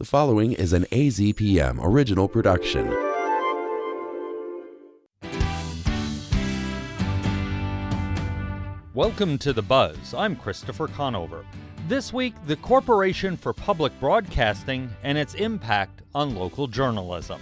The following is an AZPM original production. Welcome to The Buzz. I'm Christopher Conover. This week, the Corporation for Public Broadcasting and its impact on local journalism.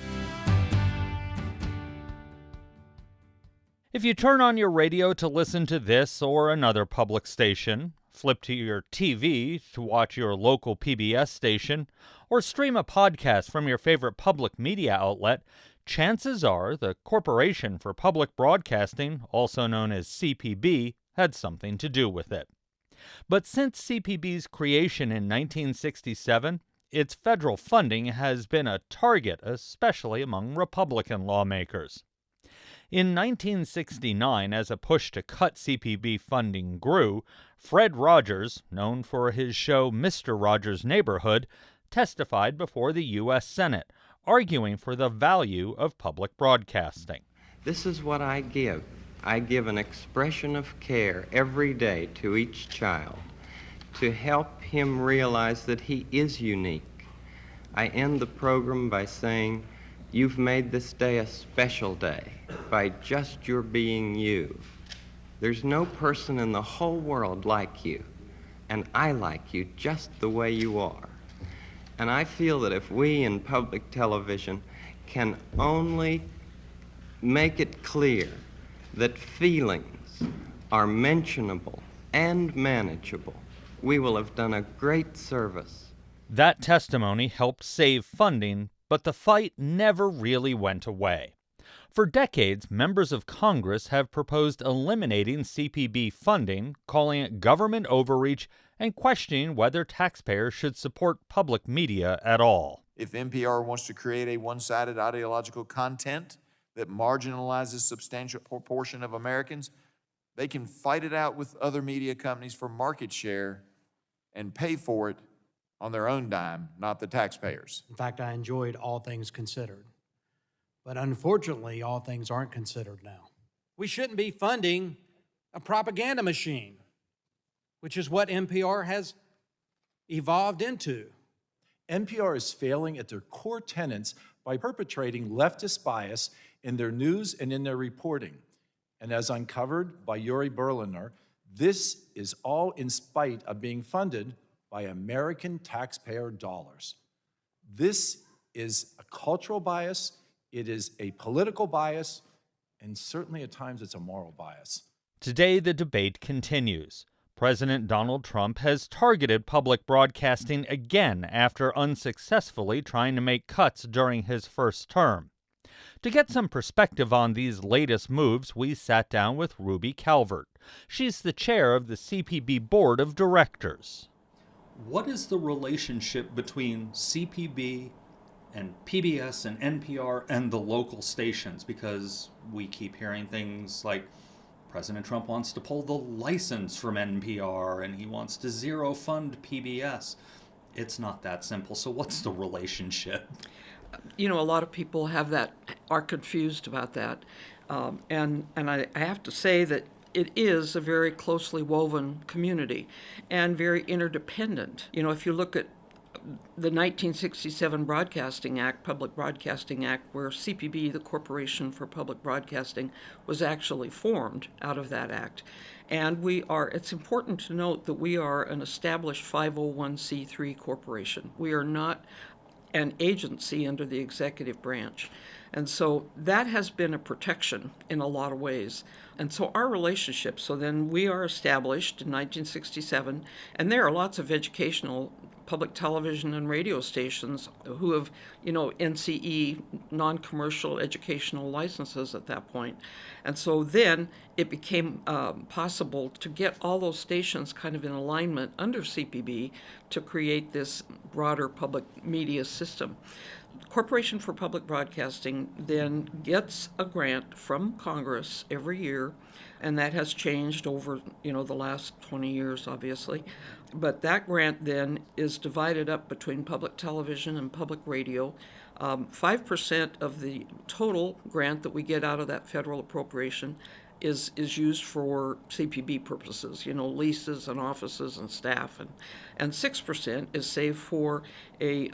If you turn on your radio to listen to this or another public station, flip to your TV to watch your local PBS station, or stream a podcast from your favorite public media outlet, chances are the Corporation for Public Broadcasting, also known as CPB, had something to do with it. But since CPB's creation in 1967, its federal funding has been a target, especially among Republican lawmakers. In 1969, as a push to cut CPB funding grew, Fred Rogers, known for his show Mr. Rogers' Neighborhood, testified before the U.S. Senate, arguing for the value of public broadcasting. This is what I give. I give an expression of care every day to each child to help him realize that he is unique. I end the program by saying, you've made this day a special day by just your being you. There's no person in the whole world like you, and I like you just the way you are. And I feel that if we in public television can only make it clear that feelings are mentionable and manageable, we will have done a great service. That testimony helped save funding, but the fight never really went away. For decades, members of Congress have proposed eliminating CPB funding, calling it government overreach, and questioning whether taxpayers should support public media at all. If NPR wants to create a one-sided ideological content that marginalizes a substantial proportion of Americans, they can fight it out with other media companies for market share and pay for it on their own dime, not the taxpayers. In fact, I enjoyed All Things Considered. But unfortunately, all things aren't considered now. We shouldn't be funding a propaganda machine, which is what NPR has evolved into. NPR is failing at their core tenets by perpetrating leftist bias in their news and in their reporting. And as uncovered by Yuri Berliner, this is all in spite of being funded by American taxpayer dollars. This is a cultural bias, it is a political bias, and certainly at times it's a moral bias. Today, the debate continues. President Donald Trump has targeted public broadcasting again after unsuccessfully trying to make cuts during his first term. To get some perspective on these latest moves, we sat down with Ruby Calvert. She's the chair of the CPB Board of Directors. What is the relationship between CPB and PBS and NPR and the local stations? Because we keep hearing things like President Trump wants to pull the license from NPR and he wants to zero fund PBS. It's not that simple. So what's the relationship? You know, a lot of people are confused about that. And I have to say that it is a very closely woven community and very interdependent. You know, if you look at the 1967 Broadcasting Act, Public Broadcasting Act, where CPB, the Corporation for Public Broadcasting, was actually formed out of that act. And it's important to note that we are an established 501c3 corporation. We are not an agency under the executive branch. And so that has been a protection in a lot of ways. And so our relationship, so then we are established in 1967, and there are lots of educational public television and radio stations who have, NCE, non-commercial educational licenses at that point. And so then it became possible to get all those stations kind of in alignment under CPB to create this broader public media system. Corporation for Public Broadcasting then gets a grant from Congress every year, and that has changed over, the last 20 years, obviously. But that grant then is divided up between public television and public radio. 5% of the total grant that we get out of that federal appropriation is used for CPB purposes, leases and offices and staff, and 6% is saved for a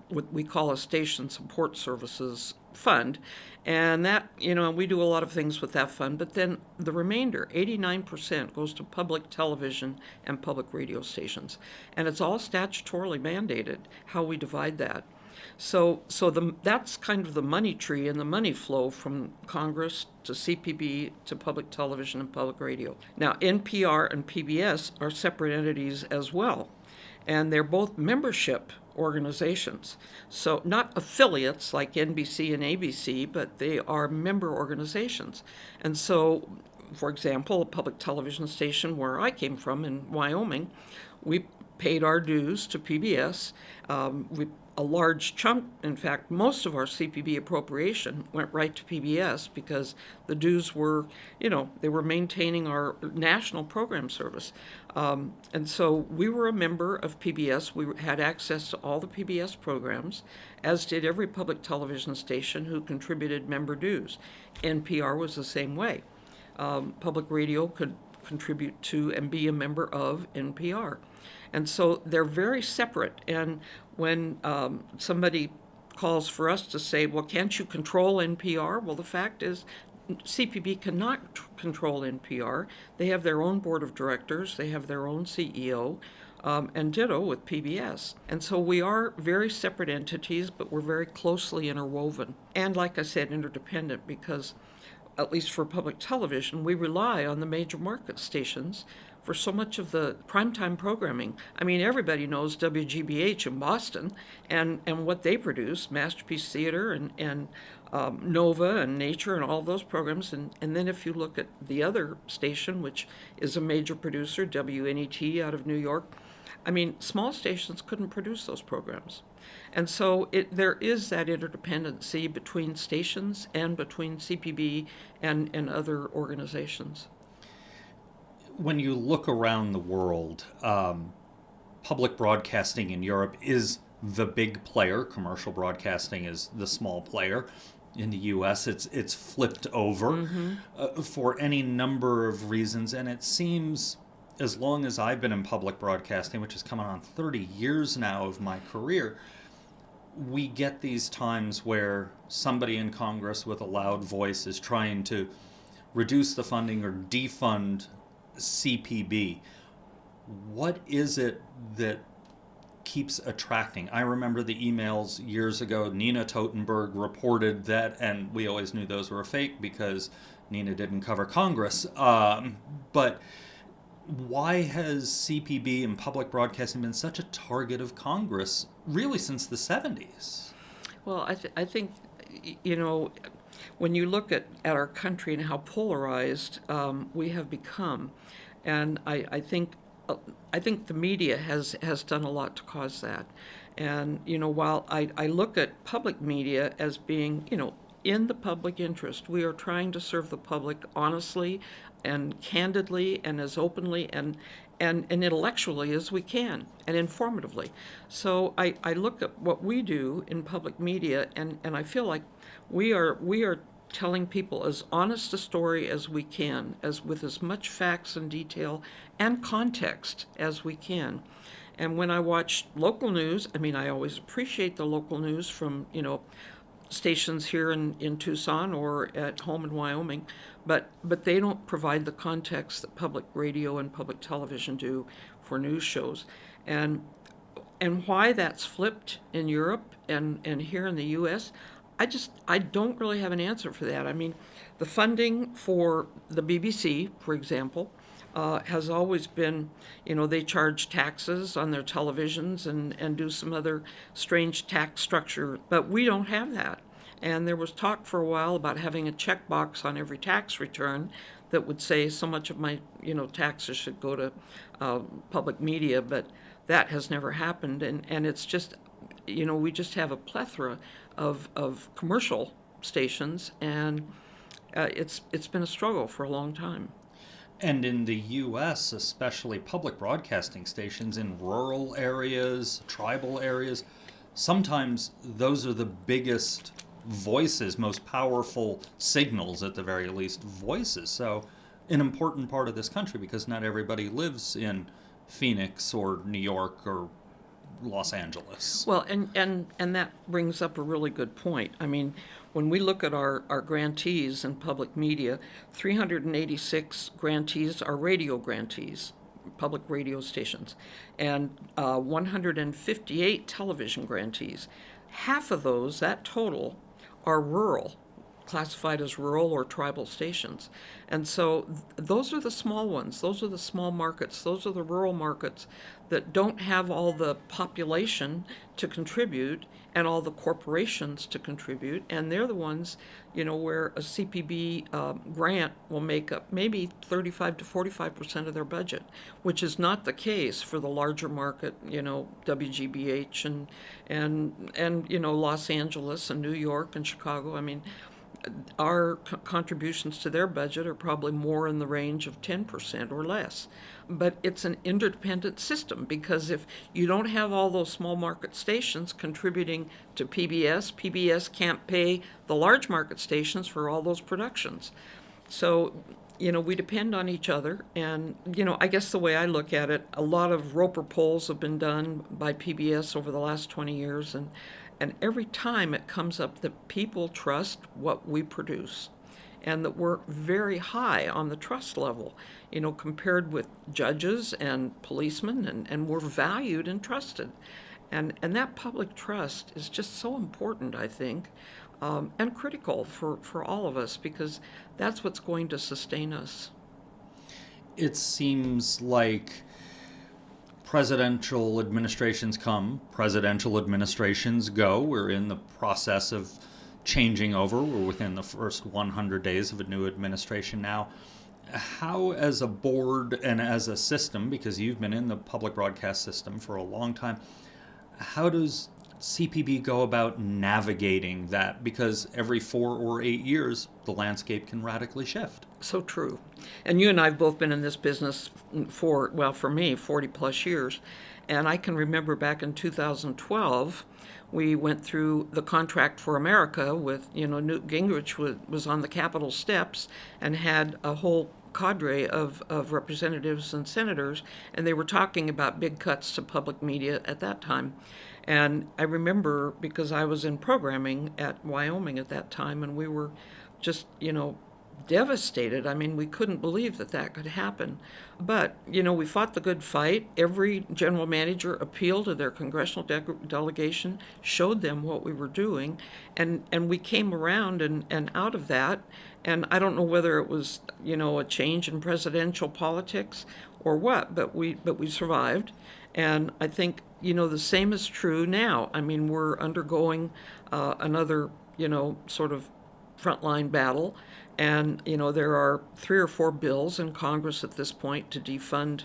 what we call a station support services fund, and that we do a lot of things with that fund. But then the remainder, 89%, goes to public television and public radio stations, and it's all statutorily mandated how we divide that. So that's kind of the money tree and the money flow from Congress to CPB to public television and public radio. Now, NPR and PBS are separate entities as well, and they're both membership organizations. So not affiliates like NBC and ABC, but they are member organizations. And so, for example, a public television station where I came from in Wyoming, we paid our dues to PBS. A large chunk, in fact, most of our CPB appropriation went right to PBS because the dues were, they were maintaining our national program service. And so we were a member of PBS. We had access to all the PBS programs, as did every public television station who contributed member dues. NPR was the same way. Public radio could contribute to and be a member of NPR. And so they're very separate. And when somebody calls for us to say, well, can't you control NPR? Well, the fact is CPB cannot control NPR. They have their own board of directors. They have their own CEO, and ditto with PBS. And so we are very separate entities, but we're very closely interwoven. And like I said, interdependent, because at least for public television, we rely on the major market stations for so much of the primetime programming. I mean, everybody knows WGBH in Boston and what they produce, Masterpiece Theater and Nova and Nature and all those programs. And then if you look at the other station, which is a major producer, WNET out of New York, I mean, small stations couldn't produce those programs. And so there is that interdependency between stations and between CPB and other organizations. When you look around the world, public broadcasting in Europe is the big player. Commercial broadcasting is the small player. In the U.S., it's flipped over for any number of reasons. And it seems, as long as I've been in public broadcasting, which is coming on 30 years now of my career, we get these times where somebody in Congress with a loud voice is trying to reduce the funding or defund CPB. What is it that keeps attracting? I remember the emails years ago. Nina Totenberg reported that, and we always knew those were fake because Nina didn't cover Congress. But why has CPB and public broadcasting been such a target of Congress really since the 70s? Well, I think, when you look at our country and how polarized we have become, and I think the media has done a lot to cause that. And while I look at public media as being in the public interest, we are trying to serve the public honestly and candidly and as openly and intellectually as we can, and informatively. So I look at what we do in public media, and I feel like we are telling people as honest a story as we can, with as much facts and detail and context as we can. And when I watch local news, I always appreciate the local news from stations here in Tucson or at home in Wyoming, but they don't provide the context that public radio and public television do for news shows. And why that's flipped in Europe and here in the U.S., I don't really have an answer for that. The funding for the BBC, for example, has always been, they charge taxes on their televisions and do some other strange tax structure, but we don't have that. And there was talk for a while about having a checkbox on every tax return that would say so much of my, taxes should go to public media, but that has never happened. And it's just, we just have a plethora of commercial stations, and it's been a struggle for a long time. And in the U.S., especially public broadcasting stations in rural areas, tribal areas, sometimes those are the biggest voices, most powerful signals at the very least, voices. So an important part of this country, because not everybody lives in Phoenix or New York or Los Angeles. Well, and that brings up a really good point. I mean, when we look at our grantees in public media, 386 grantees are radio grantees, public radio stations, and 158 television grantees. Half of those, that total, are rural, classified as rural or tribal stations. And so those are the small ones. Those are the small markets. Those are the rural markets that don't have all the population to contribute and all the corporations to contribute. And they're the ones, where a CPB grant will make up maybe 35 to 45% of their budget, which is not the case for the larger market, WGBH and Los Angeles and New York and Chicago. I mean, our contributions to their budget are probably more in the range of 10% or less. But it's an interdependent system, because if you don't have all those small market stations contributing to PBS can't pay the large market stations for all those productions. So, we depend on each other. And, I guess the way I look at it, a lot of Roper polls have been done by PBS over the last 20 years. And every time it comes up that people trust what we produce, and that we're very high on the trust level, compared with judges and policemen, and we're valued and trusted. And that public trust is just so important, I think, and critical for all of us, because that's what's going to sustain us. It seems like presidential administrations come, presidential administrations go. We're in the process of changing over. We're within the first 100 days of a new administration now. How, as a board and as a system, because you've been in the public broadcast system for a long time, how does CPB go about navigating that? Because every 4 or 8 years, the landscape can radically shift. So true. And you and I have both been in this business for me, 40 plus years. And I can remember back in 2012, we went through the Contract for America with, Newt Gingrich was on the Capitol steps and had a whole cadre of representatives and senators, and they were talking about big cuts to public media at that time. And I remember, because I was in programming at Wyoming at that time, and we were just, devastated. I mean, we couldn't believe that could happen. But, we fought the good fight. Every general manager appealed to their congressional delegation, showed them what we were doing, and we came around and out of that. And I don't know whether it was, a change in presidential politics or what, but we survived. And I think, the same is true now. I mean, we're undergoing another, sort of frontline battle. And, there are 3 or 4 bills in Congress at this point to defund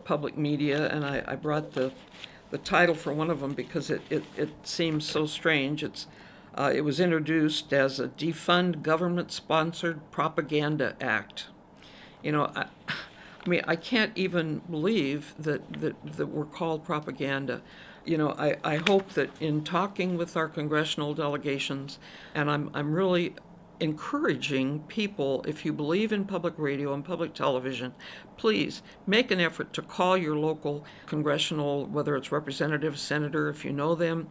public media. And I brought the title for one of them because it seems so strange. It was introduced as a Defund Government-Sponsored Propaganda Act. I mean, I can't even believe that we're called propaganda. I hope that in talking with our congressional delegations, and I'm really encouraging people, if you believe in public radio and public television, please make an effort to call your local congressional, whether it's representative, senator, if you know them,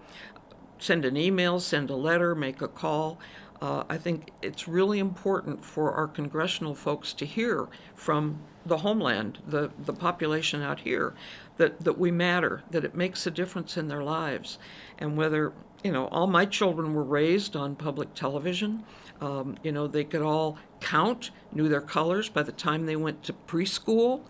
send an email, send a letter, make a call. I think it's really important for our congressional folks to hear from the homeland, the population out here, that we matter, that it makes a difference in their lives. And whether, all my children were raised on public television. They could all count, knew their colors by the time they went to preschool.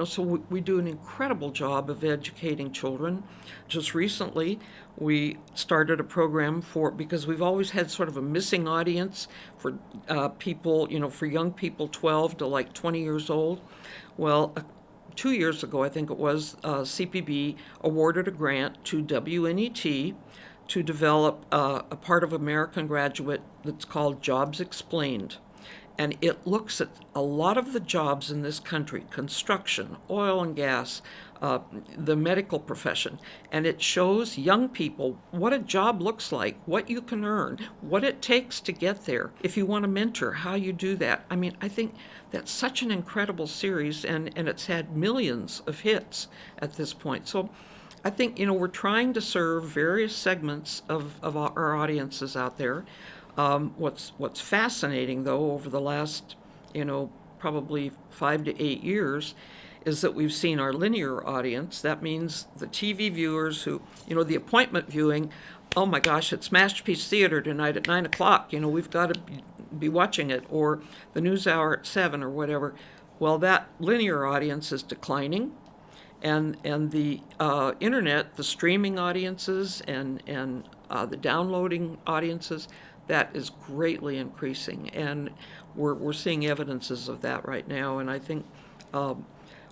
So we do an incredible job of educating children. Just recently, we started a program because we've always had sort of a missing audience for people, for young people 12 to like 20 years old. Well, 2 years ago, I think it was, CPB awarded a grant to WNET to develop a part of American Graduate that's called Jobs Explained. And it looks at a lot of the jobs in this country: construction, oil and gas, the medical profession, and it shows young people what a job looks like, what you can earn, what it takes to get there. If you want to mentor, how you do that. I mean, I think that's such an incredible series, and it's had millions of hits at this point. So I think, we're trying to serve various segments of our audiences out there. What's fascinating, though, over the last, probably 5 to 8 years, is that we've seen our linear audience. That means the TV viewers who, the appointment viewing, oh my gosh, it's Masterpiece Theater tonight at 9 o'clock, we've got to be watching it, or the news hour at 7 or whatever. Well, that linear audience is declining, and the internet, the streaming audiences and the downloading audiences, that is greatly increasing, and we're seeing evidences of that right now, and I think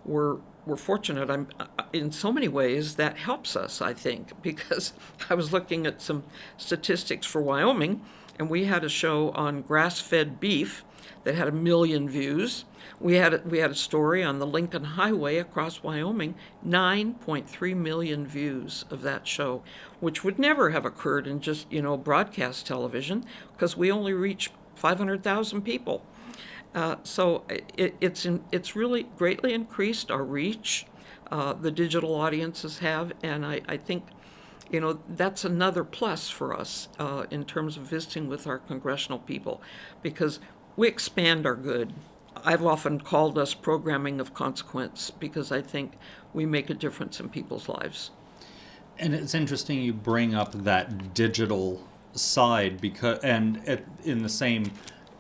we're fortunate. In so many ways that helps us, I think, because I was looking at some statistics for Wyoming, and we had a show on grass-fed beef that had 1 million views. We had a story on the Lincoln Highway across Wyoming, 9.3 million views of that show, which would never have occurred in just broadcast television, because we only reach 500,000 people. So it's really greatly increased our reach. The digital audiences have, and I think that's another plus for us in terms of visiting with our congressional people, because we expand our good. I've often called us programming of consequence, because I think we make a difference in people's lives. And it's interesting you bring up that digital side, because in the same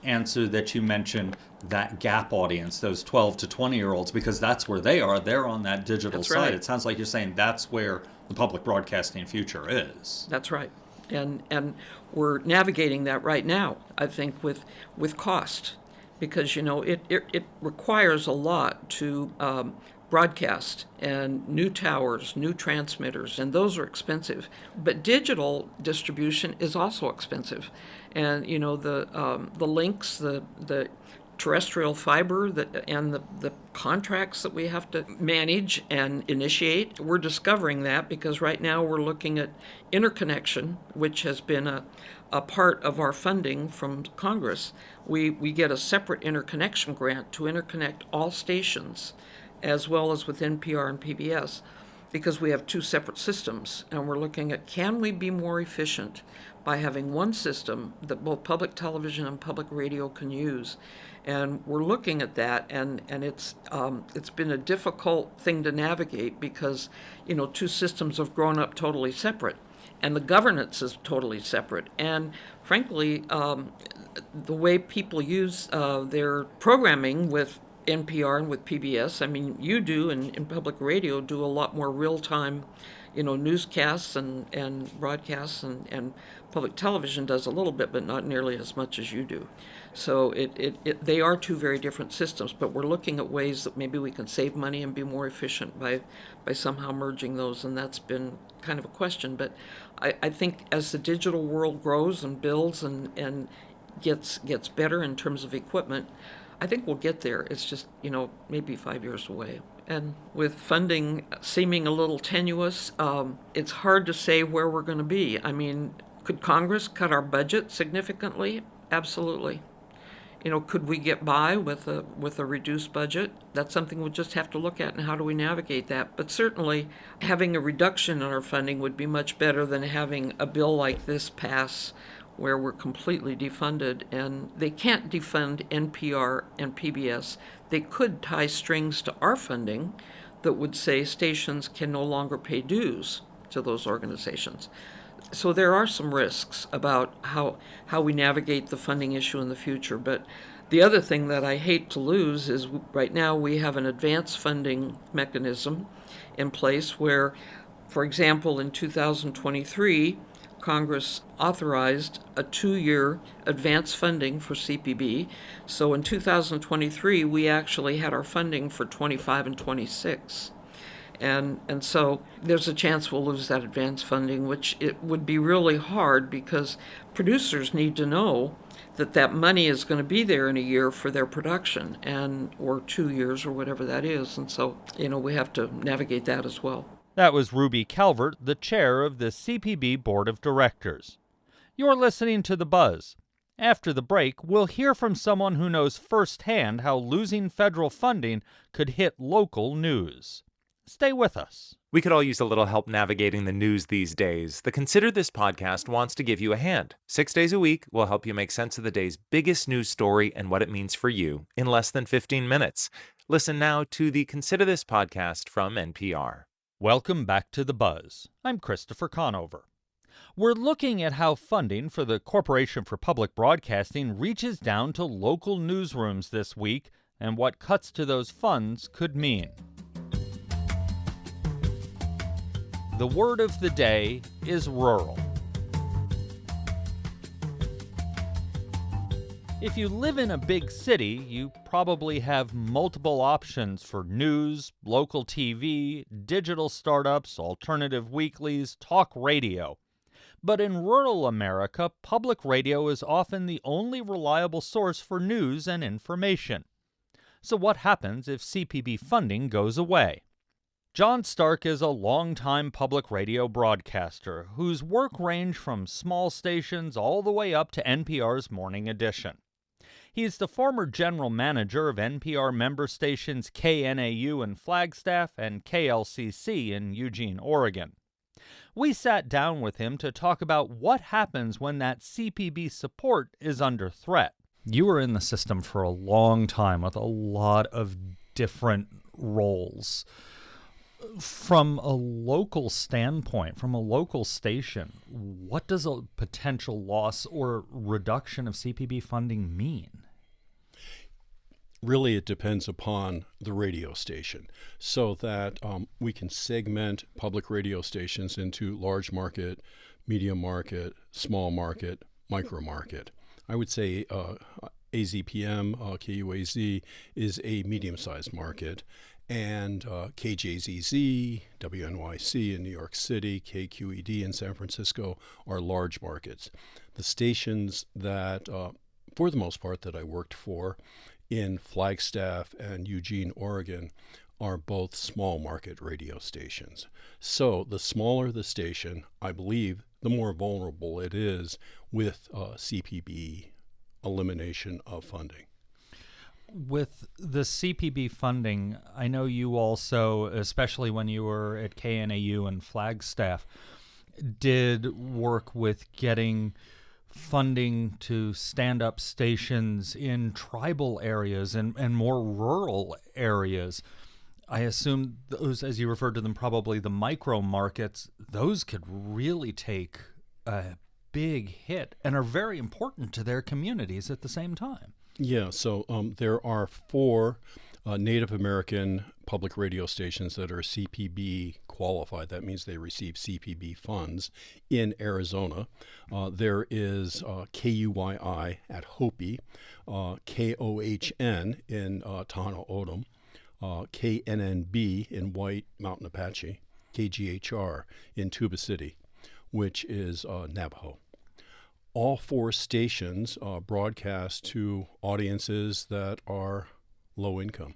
answer that you mentioned, that gap audience, those 12 to 20-year-olds, because that's where they are. They're on that digital That's side. right. It sounds like you're saying that's where the public broadcasting future is. That's right. And we're navigating that right now, I think, with cost, because it requires a lot to broadcast, and new towers, new transmitters, and those are expensive. But digital distribution is also expensive, and the links, the terrestrial fiber and the contracts that we have to manage and initiate. We're discovering that, because right now we're looking at interconnection, which has been a part of our funding from Congress. We get a separate interconnection grant to interconnect all stations, as well as with NPR and PBS, because we have two separate systems, and we're looking at, can we be more efficient by having one system that both public television and public radio can use? And we're looking at that, and it's been a difficult thing to navigate, because two systems have grown up totally separate, and the governance is totally separate. And frankly, the way people use their programming with NPR and with PBS, I mean, you do in public radio do a lot more real-time, newscasts and broadcasts, and public television does a little bit, but not nearly as much as you do. So they are two very different systems, but we're looking at ways that maybe we can save money and be more efficient by somehow merging those, and that's been kind of a question. But I think as the digital world grows and builds and gets better in terms of equipment, I think we'll get there. It's just, maybe 5 years away. And with funding seeming a little tenuous, it's hard to say where we're going to be. I mean, could Congress cut our budget significantly? Absolutely. Could we get by with a reduced budget? That's something we'll just have to look at, and how do we navigate that? But certainly, having a reduction in our funding would be much better than having a bill like this pass, where we're completely defunded, and they can't defund NPR and PBS. They could tie strings to our funding that would say stations can no longer pay dues to those organizations. So there are some risks about how we navigate the funding issue in the future. But the other thing that I hate to lose is right now we have an advance funding mechanism in place where, for example, in 2023, Congress authorized a 2-year advance funding for CPB. So in 2023, we actually had our funding for 25 and 26. And so there's a chance we'll lose that advance funding, which it would be really hard because producers need to know that that money is going to be there in a year for their production or 2 years or whatever that is. And so, we have to navigate that as well. That was Ruby Calvert, the chair of the CPB Board of Directors. You're listening to The Buzz. After the break, we'll hear from someone who knows firsthand how losing federal funding could hit local news. Stay with us. We could all use a little help navigating the news these days. The Consider This podcast wants to give you a hand. 6 days a week, we'll help you make sense of the day's biggest news story and what it means for you in less than 15 minutes. Listen now to the Consider This podcast from NPR. Welcome back to The Buzz. I'm Christopher Conover. We're looking at how funding for the Corporation for Public Broadcasting reaches down to local newsrooms this week and what cuts to those funds could mean. The word of the day is rural. If you live in a big city, you probably have multiple options for news, local TV, digital startups, alternative weeklies, talk radio. But in rural America, public radio is often the only reliable source for news and information. So what happens if CPB funding goes away? John Stark is a longtime public radio broadcaster whose work ranged from small stations all the way up to NPR's Morning Edition. He's the former general manager of NPR member stations KNAU in Flagstaff and KLCC in Eugene, Oregon. We sat down with him to talk about what happens when that CPB support is under threat. You were in the system for a long time with a lot of different roles. From a local standpoint, from a local station, what does a potential loss or reduction of CPB funding mean? Really, it depends upon the radio station, so that we can segment public radio stations into large market, medium market, small market, micro market. I would say AZPM, KUAZ, is a medium-sized market, and KJZZ, WNYC in New York City, KQED in San Francisco are large markets. The stations that, for the most part, that I worked for in Flagstaff and Eugene, Oregon, are both small market radio stations. So the smaller the station, I believe, the more vulnerable it is with CPB elimination of funding. With the CPB funding, I know you also, especially when you were at KNAU and Flagstaff, did work with getting funding to stand up stations in tribal areas and more rural areas. I assume those, as you referred to them, probably the micro markets, those could really take a big hit and are very important to their communities at the same time. Yeah, so there are 4 Native American public radio stations that are CPB qualified. That means they receive CPB funds in Arizona. There is KUYI at Hopi, KOHN in Tohono O'odham, KNNB in White Mountain Apache, KGHR in Tuba City, which is Navajo. All 4 stations broadcast to audiences that are low income,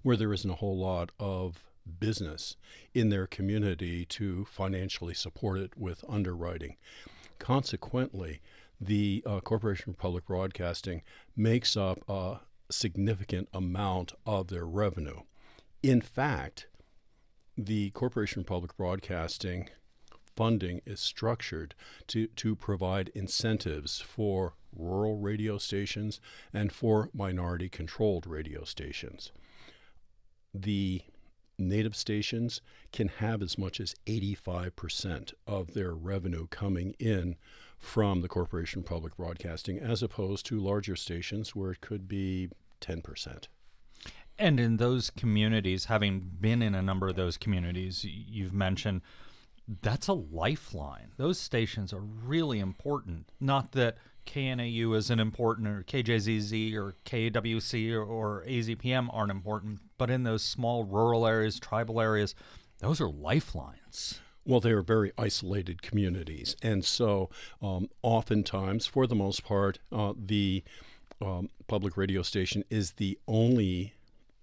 where there isn't a whole lot of business in their community to financially support it with underwriting. Consequently, the Corporation for Public Broadcasting makes up a significant amount of their revenue. In fact, the Corporation for Public Broadcasting funding is structured to provide incentives for rural radio stations and for minority-controlled radio stations. The native stations can have as much as 85% of their revenue coming in from the Corporation for Public Broadcasting, as opposed to larger stations where it could be 10%. And in those communities, having been in a number of those communities, you've mentioned that's a lifeline. Those stations are really important. Not that KNAU isn't important, or KJZZ or KWC or AZPM aren't important, but in those small rural areas, tribal areas, Those are lifelines. Well, they are very isolated communities. And so oftentimes, for the most part, the public radio station is the only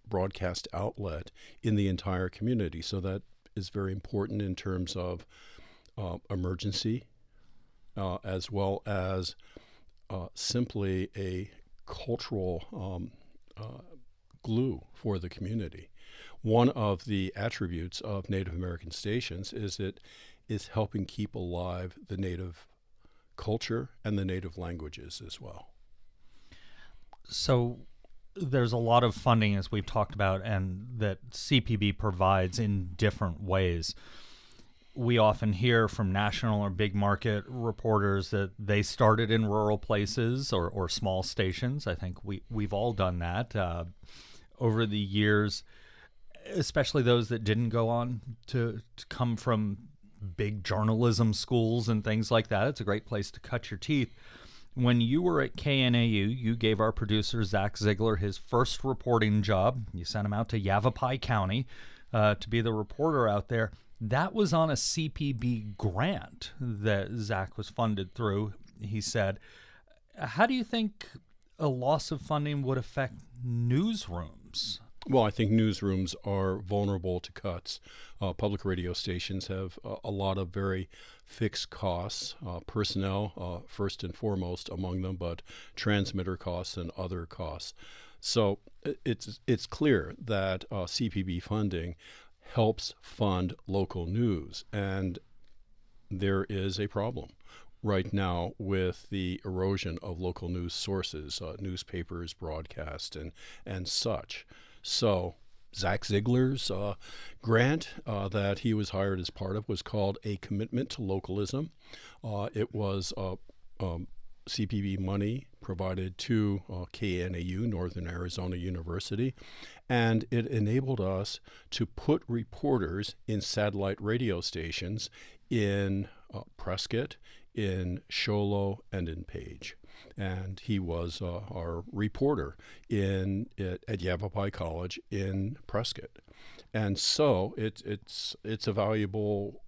broadcast outlet in the entire community. So that is very important in terms of emergency, as well as simply a cultural glue for the community. One of the attributes of Native American stations is it is helping keep alive the Native culture and the Native languages as well. So there's a lot of funding, as we've talked about, and that CPB provides in different ways. We often hear from national or big market reporters that they started in rural places or small stations. I think we've all done that over the years, especially those that didn't go on to come from big journalism schools and things like that. It's a great place to cut your teeth. When you were at KNAU, you gave our producer, Zach Ziegler, his first reporting job. You sent him out to Yavapai County to be the reporter out there. That was on a CPB grant that Zach was funded through, he said. How do you think a loss of funding would affect newsrooms? Well, I think newsrooms are vulnerable to cuts. Public radio stations have a lot of very fixed costs, personnel first and foremost among them, but transmitter costs and other costs. So it's clear that CPB funding helps fund local news, and there is a problem right now with the erosion of local news sources, newspapers, broadcast, and such. So Zach Ziegler's grant that he was hired as part of was called A Commitment to Localism. It was CPB money provided to KNAU, Northern Arizona University, and it enabled us to put reporters in satellite radio stations in Prescott, in Show and in Page. And he was our reporter at Yavapai College in Prescott. And so it's a valuable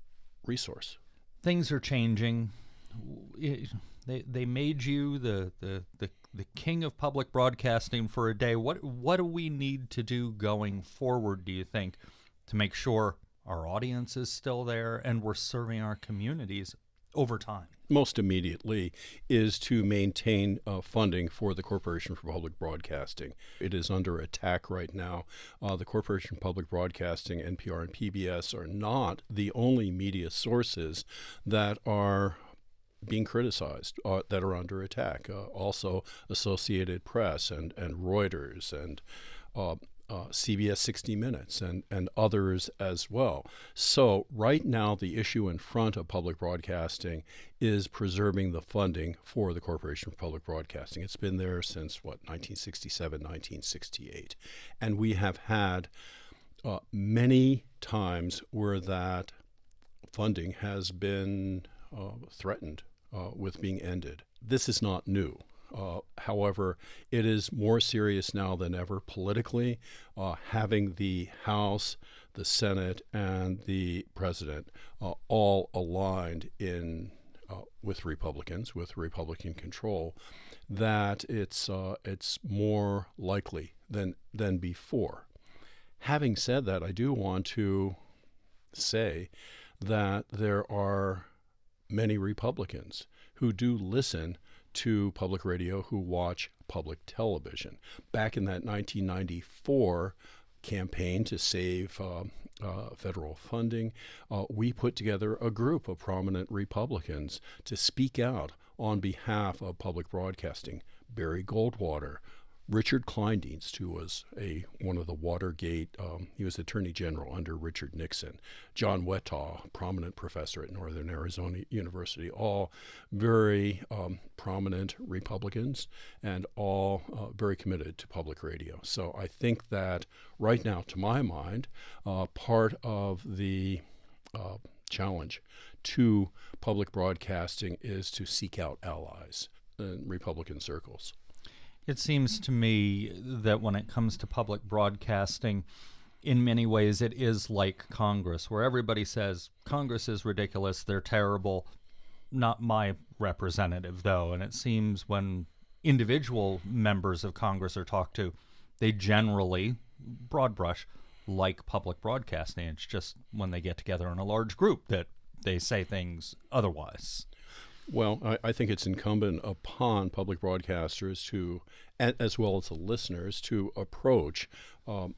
resource. Things are changing. They made you the king of public broadcasting for a day. What do we need to do going forward, do you think, to make sure our audience is still there and we're serving our communities over time? Most immediately is to maintain funding for the Corporation for Public Broadcasting. It is under attack right now. The Corporation for Public Broadcasting, NPR and PBS, are not the only media sources that are being criticized, that are under attack. Also Associated Press and Reuters and CBS 60 Minutes and others as well. So right now the issue in front of public broadcasting is preserving the funding for the Corporation for Public Broadcasting. It's been there since, 1967, 1968. And we have had many times where that funding has been threatened with being ended. This is not new. However, it is more serious now than ever politically. Having the House, the Senate, and the President all aligned with Republicans, with Republican control, that it's more likely than before. Having said that, I do want to say that there are many Republicans who do listen to public radio, who watch public television. Back in that 1994 campaign to save federal funding, we put together a group of prominent Republicans to speak out on behalf of public broadcasting. Barry Goldwater, Richard Kleindienst, who was one of the Watergate, he was Attorney General under Richard Nixon, John Wetaw, prominent professor at Northern Arizona University, all very prominent Republicans and all very committed to public radio. So I think that right now, to my mind, part of the challenge to public broadcasting is to seek out allies in Republican circles. It seems to me that when it comes to public broadcasting, in many ways it is like Congress, where everybody says Congress is ridiculous, they're terrible. Not my representative, though. And it seems when individual members of Congress are talked to, they generally, broad brush, like public broadcasting. It's just when they get together in a large group that they say things otherwise. Well, I think it's incumbent upon public broadcasters to, as well as the listeners, to approach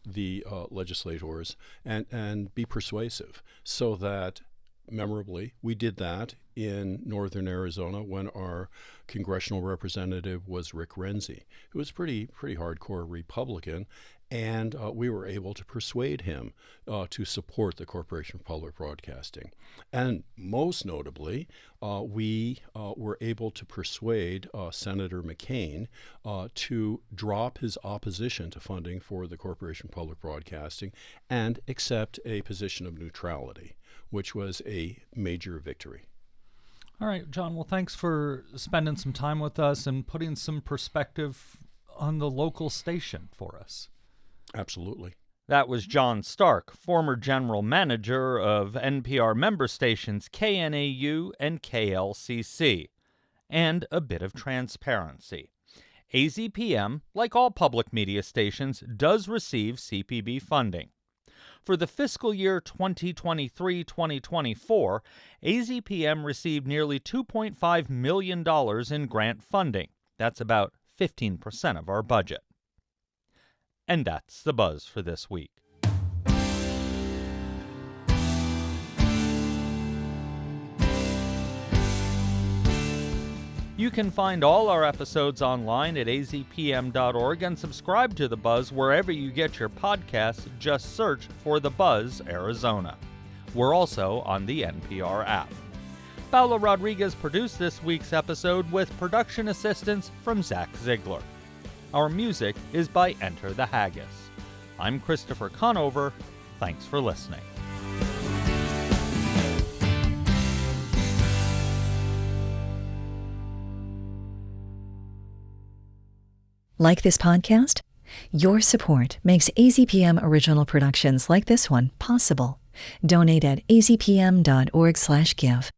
the legislators and be persuasive, so that memorably, we did that in northern Arizona when our congressional representative was Rick Renzi, who was pretty hardcore Republican, and we were able to persuade him to support the Corporation for Public Broadcasting. And most notably, we were able to persuade Senator McCain to drop his opposition to funding for the Corporation for Public Broadcasting and accept a position of neutrality, which was a major victory. All right, John, well, thanks for spending some time with us and putting some perspective on the local station for us. Absolutely. That was John Stark, former general manager of NPR member stations KNAU and KLCC. And a bit of transparency. AZPM, like all public media stations, does receive CPB funding. For the fiscal year 2023-2024, AZPM received nearly $2.5 million in grant funding. That's about 15% of our budget. And that's the buzz for this week. You can find all our episodes online at azpm.org and subscribe to The Buzz wherever you get your podcasts. Just search for The Buzz Arizona. We're also on the NPR app. Paula Rodriguez produced this week's episode with production assistance from Zach Ziegler. Our music is by Enter the Haggis. I'm Christopher Conover. Thanks for listening. Like this podcast? Your support makes AZPM original productions like this one possible. Donate at azpm.org/give.